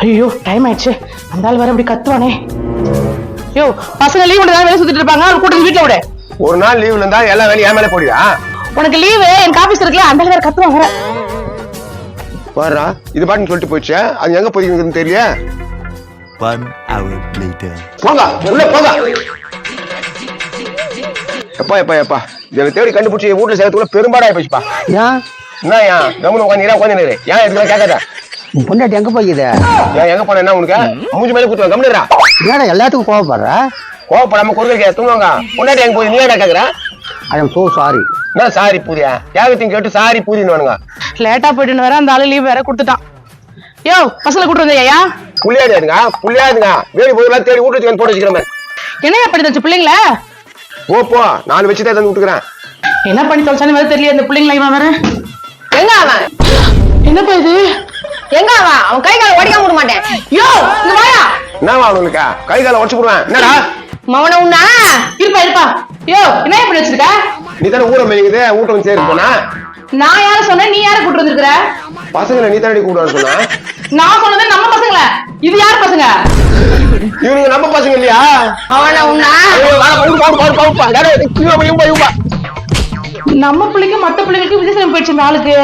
ஐயோ டைம் ஆயிடுச்சு. அந்த ஆள் வேற இப்படி கத்துவானே. யோ பசங்க லீவ் தான் வேலை சுத்திட்டு இருப்பாங்க, அவங்க கூட்டிட்டு வீட்டுல விட. ஒரு நாள் லீவ்ல இருந்தா எல்லா வேலையும் ஏன் மேல போடுவா? உனக்கு லீவு, எனக்கு ஆபீஸ் இருக்குல்ல, அந்த ஆள் வேற கத்துவாங்க. பாருடா இது பாட்டுன்னு சொல்லிட்டு போயிடுச்சு. அது எங்க போயிருக்குன்னு தெரியல. 1 hour later. போங்க உள்ள போங்க. எப்பா எப்பா எப்பா இதை தேடி கண்டுபிடிச்சி வீட்டுல சேர்த்துக்குள்ள பெரும்பாடாய் போச்சுப்பா. ஏன் என்ன கவனம் உட்காந்து ஏன் எதுக்கு கேட்காத? பொண்டாட்டி எங்க போய்க்குது? ஏன் எங்க போன என்ன உனக்கு மூஞ்சி மேல குத்துவேன் கம்மிடுறா. ஏடா எல்லாத்துக்கும் கோவப்படுற? கோவப்படாம குறுக்க தூங்குவாங்க. பொண்டாட்டி எங்க போய் நீ என்ன கேக்குற? I am so sorry. என்ன சாரி பூதியா? யாகத்தையும் கேட்டு சாரி பூதின்னு வேணுங்க. லேட்டா போயிட்டு வேற அந்த ஆளு லீவ் வேற கொடுத்துட்டான். யோ பசங்களை கூட்டு வந்தியா? புள்ளியாடுங்க புள்ளியாதுங்க வேடி போதெல்லாம் தேடி வீட்டுக்கு போட்டு வச்சுக்கிற மாதிரி. என்ன பண்ணி தச்சு பிள்ளைங்கள? ஓப்போ நான் வச்சுதான் தந்து விட்டுக்கிறேன். என்ன பண்ணி தொலைச்சானு வேற தெரியல இந்த பிள்ளைங்களா. இவன் வேற எங்க அவன்? என்னப்பா இது? எங்க அவன் கை கால ஓடிக்காம விட மாட்டேன். யோ இங்க வாயா. என்னவா அவனுக்கு கை கால உடச்சு போடுவேன். என்னடா மவன உண்ணா இருப்பா. யோ என்ன பண்ணி வச்சிருக்க? நீ தானே ஊரை மேய்க்குது வீட்டை வந்து சேரு போனா. நான் யார சொன்னேன், நீ யார கூட்டு வந்திருக்கிற? பசங்களை நீ தானடி கூப்பிடுவான்னு சொன்னா. நான் சொன்னது நம்ம பசங்கள, இது யார் பசங்க? இவனுங்க நம்ம பசங்க இல்லையா? மவன உண்ணா நம்ம பிள்ளைக்கு மத்த பிள்ளைகளுக்கு விஜயசனம் போயிடுச்சு இந்த ஆளுக்கு.